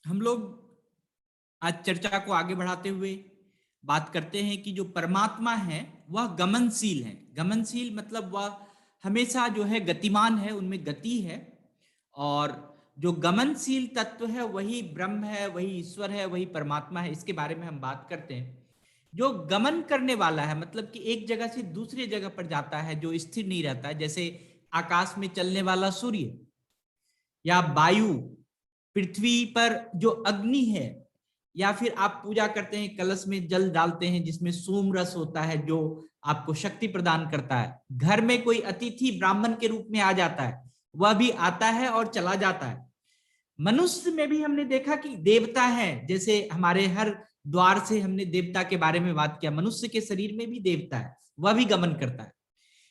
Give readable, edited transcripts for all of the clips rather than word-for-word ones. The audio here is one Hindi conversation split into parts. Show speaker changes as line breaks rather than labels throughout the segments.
हम लोग आज चर्चा को आगे बढ़ाते हुए बात करते हैं कि जो परमात्मा है वह गमनशील है। गमनशील मतलब वह हमेशा जो है गतिमान है, उनमें गति है। और जो गमनशील तत्व है वही ब्रह्म है, वही ईश्वर है, वही परमात्मा है। इसके बारे में हम बात करते हैं। जो गमन करने वाला है मतलब कि एक जगह से दूसरी जगह पर जाता है, जो स्थिर नहीं रहता है, जैसे आकाश में चलने वाला सूर्य या वायु, पृथ्वी पर जो अग्नि है, या फिर आप पूजा करते हैं कलश में जल डालते हैं जिसमें सोम रस होता है जो आपको शक्ति प्रदान करता है। घर में कोई अतिथि ब्राह्मण के रूप में आ जाता है, वह भी आता है और चला जाता है। मनुष्य में भी हमने देखा कि देवता है, जैसे हमारे हर द्वार से हमने देवता के बारे में बात किया। मनुष्य के शरीर में भी देवता है, वह भी गमन करता है।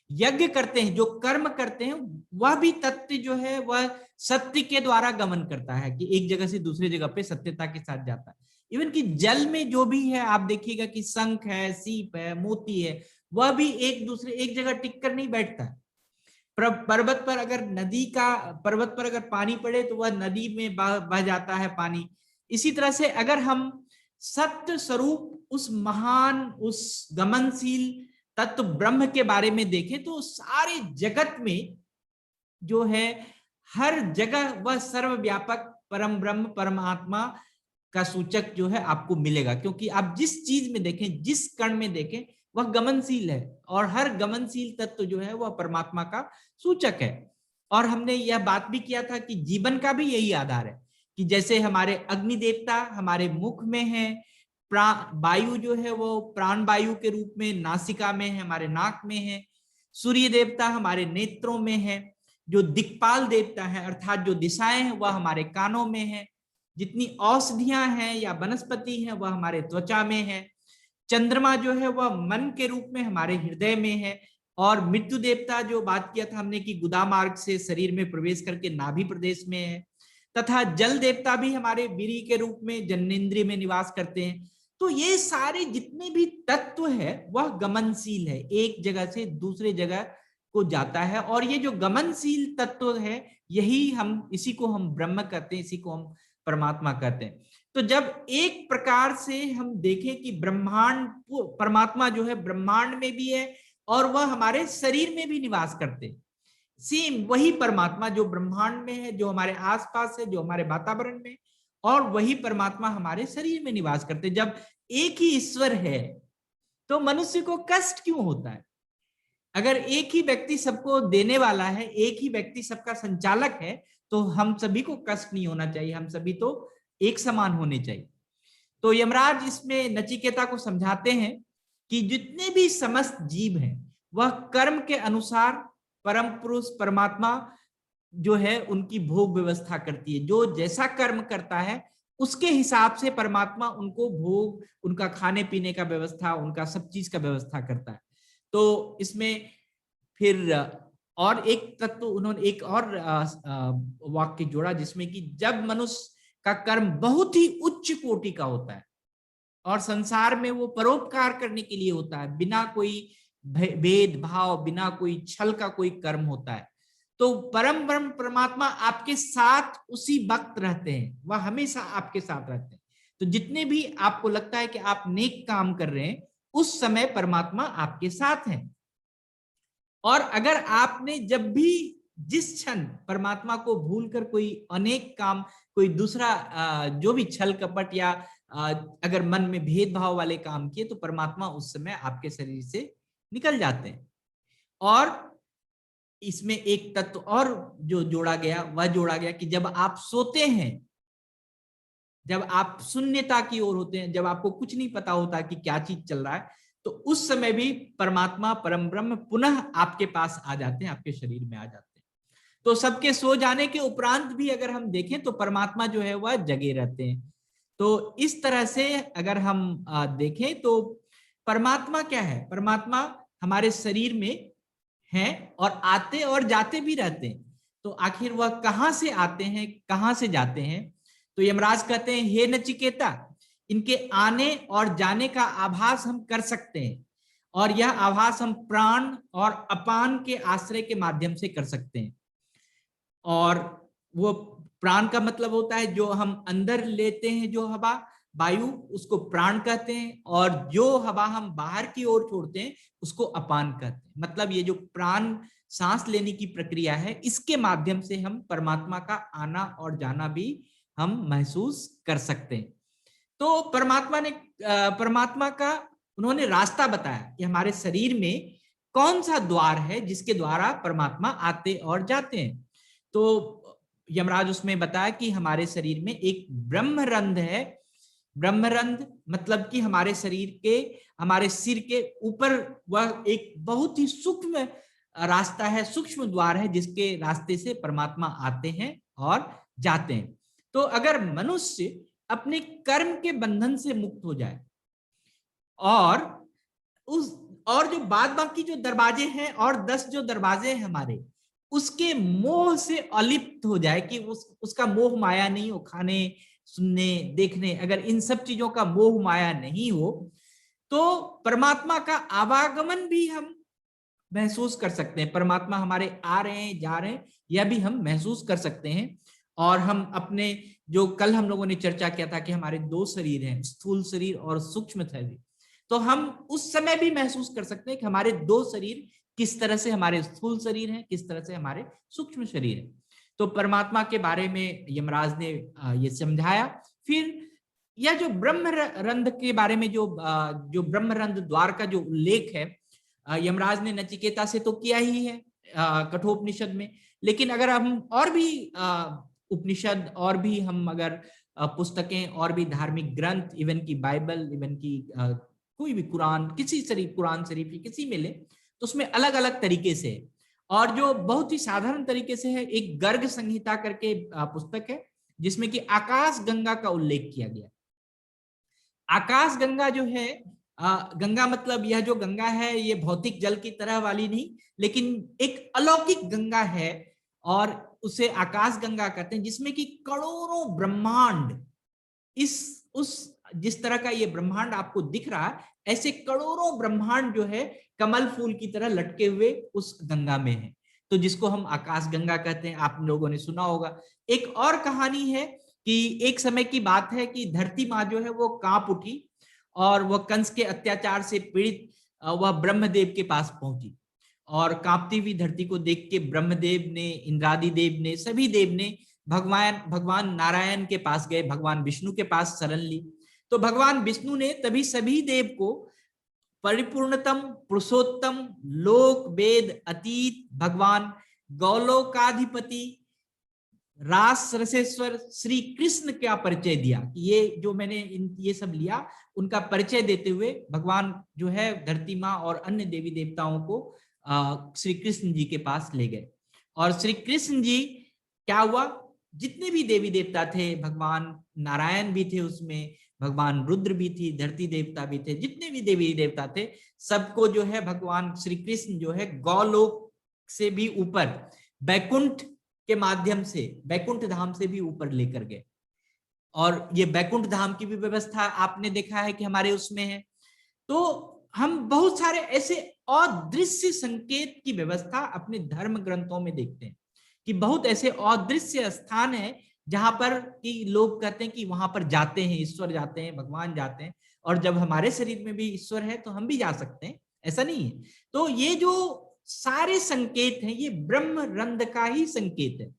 यज्ञ करते हैं, जो कर्म करते हैं, वह भी तत्व जो है वह सत्य के द्वारा गमन करता है कि एक जगह से दूसरी जगह पे सत्यता के साथ जाता है। इवन कि जल में जो भी है आप देखिएगा कि शंख है, सीप है, मोती है, वह भी एक जगह टिक कर नहीं बैठता है। पर्वत पर अगर पर्वत पर अगर पानी पड़े तो वह नदी में बह जाता है पानी। इसी तरह से अगर हम सत्य स्वरूप उस महान, उस गमनशील तत्व ब्रह्म के बारे में देखें तो सारे जगत में जो है हर जगह वह सर्वव्यापक परम ब्रह्म परमात्मा का सूचक जो है आपको मिलेगा। क्योंकि आप जिस चीज में देखें, जिस कण में देखें, वह गमनशील है और हर गमनशील तत्व जो है वह परमात्मा का सूचक है। और हमने यह बात भी किया था कि जीवन का भी यही आधार है कि जैसे हमारे अग्नि देवता हमारे मुख में है, वायु जो है वो प्राण वायु के रूप में नासिका में है, हमारे नाक में है। सूर्य देवता हमारे नेत्रों में है। जो दिक्पाल देवता है अर्थात जो दिशाएं हैं वह हमारे कानों में है। जितनी औषधियां हैं या वनस्पति हैं वह हमारे त्वचा में है। चंद्रमा जो है वह मन के रूप में हमारे हृदय में है। और मृत्यु देवता जो बात किया था हमने कि गुदा मार्ग से शरीर में प्रवेश करके नाभि प्रदेश में है। तथा जल देवता भी हमारे बीरी के रूप में जन्नेन्द्रिय में निवास करते हैं। तो ये सारे जितने भी तत्व है वह गमनशील है, एक जगह से दूसरे जगह को जाता है। और ये जो गमनशील तत्व है इसी को हम ब्रह्म कहते हैं, इसी को हम परमात्मा कहते हैं। तो जब एक प्रकार से हम देखें कि ब्रह्मांड, परमात्मा जो है ब्रह्मांड में भी है और वह हमारे शरीर में भी निवास करते, सेम वही परमात्मा जो ब्रह्मांड में है, जो हमारे आसपास है, जो हमारे वातावरण में, और वही परमात्मा हमारे शरीर में निवास करते। जब एक ही ईश्वर है तो मनुष्य को कष्ट क्यों होता है? अगर एक ही व्यक्ति सबको देने वाला है, एक ही व्यक्ति सबका संचालक है, तो हम सभी को कष्ट नहीं होना चाहिए, हम सभी तो एक समान होने चाहिए। तो यमराज इसमें नचिकेता को समझाते हैं कि जितने भी समस्त जीव हैं वह कर्म के अनुसार परम पुरुष परमात्मा जो है उनकी भोग व्यवस्था करती है। जो जैसा कर्म करता है उसके हिसाब से परमात्मा उनको भोग, उनका खाने पीने का व्यवस्था, उनका सब चीज का व्यवस्था करता है। तो इसमें फिर और एक तत्व उन्होंने एक और वाक्य जोड़ा जिसमें कि जब मनुष्य का कर्म बहुत ही उच्च कोटि का होता है और संसार में वो परोपकार करने के लिए होता है, बिना कोई भेदभाव, बिना कोई छल का कोई कर्म होता है, तो परम ब्रह्म परमात्मा आपके साथ उसी वक्त रहते हैं, वह हमेशा आपके साथ रहते हैं। तो जितने भी आपको लगता है कि आप नेक काम कर रहे हैं उस समय परमात्मा आपके साथ हैं। और अगर आपने जब भी जिस क्षण परमात्मा को भूलकर कोई अनेक काम, कोई दूसरा जो भी छल कपट या अगर मन में भेदभाव वाले काम किए तो परमात्मा उस समय आपके शरीर से निकल जाते हैं। और इसमें एक तत्व और जो जोड़ा गया कि जब आप सोते हैं, जब आप शून्यता की ओर होते हैं, जब आपको कुछ नहीं पता होता कि क्या चीज चल रहा है, तो उस समय भी परमात्मा परम ब्रह्म पुनः आपके पास आ जाते हैं, आपके शरीर में आ जाते हैं। तो सबके सो जाने के उपरांत भी अगर हम देखें तो परमात्मा जो है वह जगे रहते हैं। तो इस तरह से अगर हम देखें तो परमात्मा क्या है? परमात्मा हमारे शरीर में है और आते और जाते भी रहते हैं। तो आखिर वह कहां से आते हैं, कहां से जाते हैं? तो यमराज कहते हैं, हे नचिकेता, इनके आने और जाने का आभास हम कर सकते हैं, और यह आभास हम प्राण और अपान के आश्रय के माध्यम से कर सकते हैं। और वो प्राण का मतलब होता है जो हम अंदर लेते हैं, जो हवा वायु, उसको प्राण कहते हैं, और जो हवा हम बाहर की ओर छोड़ते हैं उसको अपान कहते हैं। मतलब ये जो प्राण सांस लेने की प्रक्रिया है, इसके माध्यम से हम परमात्मा का आना और जाना भी हम महसूस कर सकते हैं। तो परमात्मा का उन्होंने रास्ता बताया कि हमारे शरीर में कौन सा द्वार है जिसके द्वारा परमात्मा आते और जाते हैं। तो यमराज उसमें बताया कि हमारे शरीर में एक ब्रह्मरंध्र है। ब्रह्मरंध्र मतलब कि हमारे शरीर के, हमारे सिर के ऊपर वह एक बहुत ही सूक्ष्म रास्ता है, सूक्ष्म द्वार है, जिसके रास्ते से परमात्मा आते हैं और जाते हैं। तो अगर मनुष्य अपने कर्म के बंधन से मुक्त हो जाए और उस और जो बाद बाकी जो दरवाजे हैं और 10 जो दरवाजे हैं हमारे, उसके मोह से अलिप्त हो जाए, कि उसका मोह माया नहीं हो, खाने सुनने देखने, अगर इन सब चीजों का मोह माया नहीं हो, तो परमात्मा का आवागमन भी हम महसूस कर सकते हैं। परमात्मा हमारे आ रहे हैं, जा रहे हैं, यह भी हम महसूस कर सकते हैं। और हम अपने, जो कल हम लोगों ने चर्चा किया था कि हमारे 2 शरीर हैं, स्थूल शरीर और सूक्ष्म शरीर, तो हम उस समय भी महसूस कर सकते हैं कि हमारे 2 शरीर किस तरह से हमारे स्थूल शरीर हैं, किस तरह से हमारे सूक्ष्म शरीर हैं। तो परमात्मा के बारे में यमराज ने ये समझाया। फिर यह जो ब्रह्मरंध्र के बारे में जो ब्रह्मरंध्र द्वार का जो उल्लेख है, यमराज ने नचिकेता से तो किया ही है कठोपनिषद में, लेकिन अगर हम और भी उपनिषद और भी हम अगर पुस्तकें और भी धार्मिक ग्रंथ, इवन की बाइबल, इवन की कोई भी कुरान, किसी शरीफ, कुरान शरीफ किसी में ले, तो उसमें अलग अलग तरीके से, और जो बहुत ही साधारण तरीके से है, एक गर्ग संहिता करके पुस्तक है जिसमें कि आकाश गंगा का उल्लेख किया गया। आकाश गंगा जो है, गंगा मतलब यह जो गंगा है ये भौतिक जल की तरह वाली नहीं, लेकिन एक अलौकिक गंगा है, और उसे आकाश गंगा कहते हैं, जिसमें कि करोड़ों ब्रह्मांड, जिस तरह का ये ब्रह्मांड आपको दिख रहा है, ऐसे करोड़ों ब्रह्मांड जो है कमल फूल की तरह लटके हुए उस गंगा में है, तो जिसको हम आकाश गंगा कहते हैं। आप लोगों ने सुना होगा। एक और कहानी है कि एक समय की बात है कि धरती माँ जो है वो कांप उठी, और वह कंस के अत्याचार से पीड़ित वह ब्रह्मदेव के पास पहुंची, और कांपती हुई धरती को देख के ब्रह्मदेव ने, इंद्रादि देव ने, सभी देव ने भगवान नारायण के पास गए, भगवान विष्णु के पास शरण ली। तो भगवान विष्णु ने तभी सभी देव को परिपूर्णतम, पुरुषोत्तम, लोक वेद अतीत भगवान गौलोकाधिपति रास रसेश्वर श्री कृष्ण का परिचय दिया। ये जो मैंने ये सब लिया, उनका परिचय देते हुए भगवान जो है धरती माँ और अन्य देवी देवताओं को श्री कृष्ण जी के पास ले गए। और श्री कृष्ण जी क्या हुआ, जितने भी देवी देवता थे, भगवान नारायण भी थे उसमें, भगवान रुद्र भी थी, धरती देवता भी थे, जितने भी देवी देवता थे, सबको जो है भगवान श्री कृष्ण जो है गौलोक से भी ऊपर, बैकुंठ के माध्यम से, बैकुंठ धाम से भी ऊपर लेकर गए। और ये बैकुंठ धाम की भी व्यवस्था आपने देखा है कि हमारे उसमें है। तो हम बहुत सारे ऐसे अदृश्य संकेत की व्यवस्था अपने धर्म ग्रंथों में देखते हैं, कि बहुत ऐसे अदृश्य स्थान है जहां पर कि लोग कहते हैं कि वहां पर जाते हैं, ईश्वर जाते हैं, भगवान जाते हैं, और जब हमारे शरीर में भी ईश्वर है तो हम भी जा सकते हैं, ऐसा नहीं है। तो ये जो सारे संकेत हैं, ये ब्रह्मरंध्र का ही संकेत है।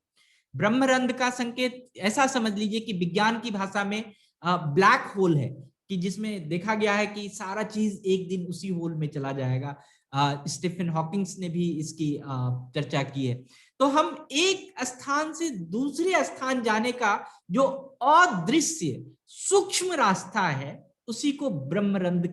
ब्रह्मरंध्र का संकेत ऐसा समझ लीजिए कि विज्ञान की भाषा में ब्लैक होल है, कि जिसमें देखा गया है कि सारा चीज एक दिन उसी होल में चला जाएगा। स्टीफन हॉकिंग्स ने भी इसकी चर्चा की है। तो हम एक स्थान से दूसरे स्थान जाने का जो अदृश्य सूक्ष्म रास्ता है, उसी को ब्रह्मरंध्र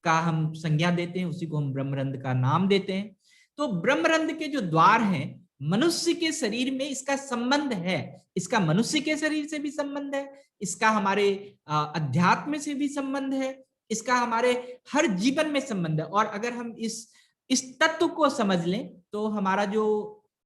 का हम संज्ञा देते हैं, उसी को हम ब्रह्मरंध्र का नाम देते हैं। तो ब्रह्मरंध्र के जो द्वार हैं, मनुष्य के शरीर में इसका संबंध है, इसका मनुष्य के शरीर से भी संबंध है, इसका हमारे अध्यात्म से भी संबंध है, इसका हमारे हर जीवन में संबंध है। और अगर हम इस तत्व को समझ लें तो हमारा जो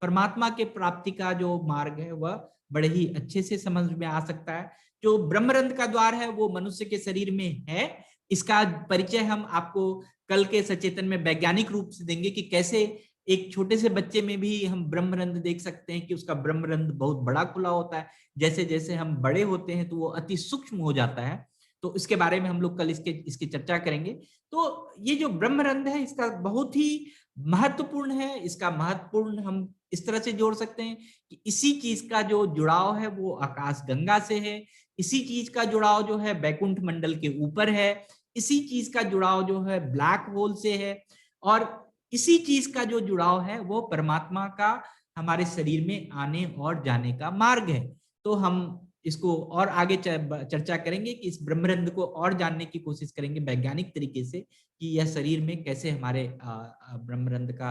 परमात्मा के प्राप्ति का जो मार्ग है वह बड़े ही अच्छे से समझ में आ सकता है। जो ब्रह्मरंध्र का द्वार है वो मनुष्य के शरीर में है। इसका परिचय हम आपको कल के सचेतन में वैज्ञानिक रूप से देंगे कि कैसे एक छोटे से बच्चे में भी हम ब्रह्मरंध्र देख सकते हैं कि उसका ब्रह्मरंध्र बहुत बड़ा खुला होता है। जैसे जैसे हम बड़े होते हैं तो वो अति सूक्ष्म हो जाता है। तो इसके बारे में हम लोग कल इसकी चर्चा करेंगे। तो ये जो ब्रह्मरंध्र है इसका बहुत ही महत्वपूर्ण है। इसका महत्वपूर्ण हम इस तरह से जोड़ सकते हैं कि इसी चीज का जो जुड़ाव है वो आकाश गंगा से है, इसी चीज का जुड़ाव जो है बैकुंठ मंडल के ऊपर है, इसी चीज का जुड़ाव जो है ब्लैक होल से है, और इसी चीज का जो जुड़ाव है वो परमात्मा का हमारे शरीर में आने और जाने का मार्ग है। तो हम इसको और आगे चर्चा करेंगे कि इस ब्रह्मरंध्र को और जानने की कोशिश करेंगे वैज्ञानिक तरीके से कि यह शरीर में कैसे हमारे ब्रह्मरंध्र का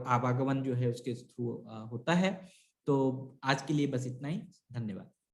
आवागमन जो है उसके थ्रू होता है। तो आज के लिए बस इतना ही। धन्यवाद।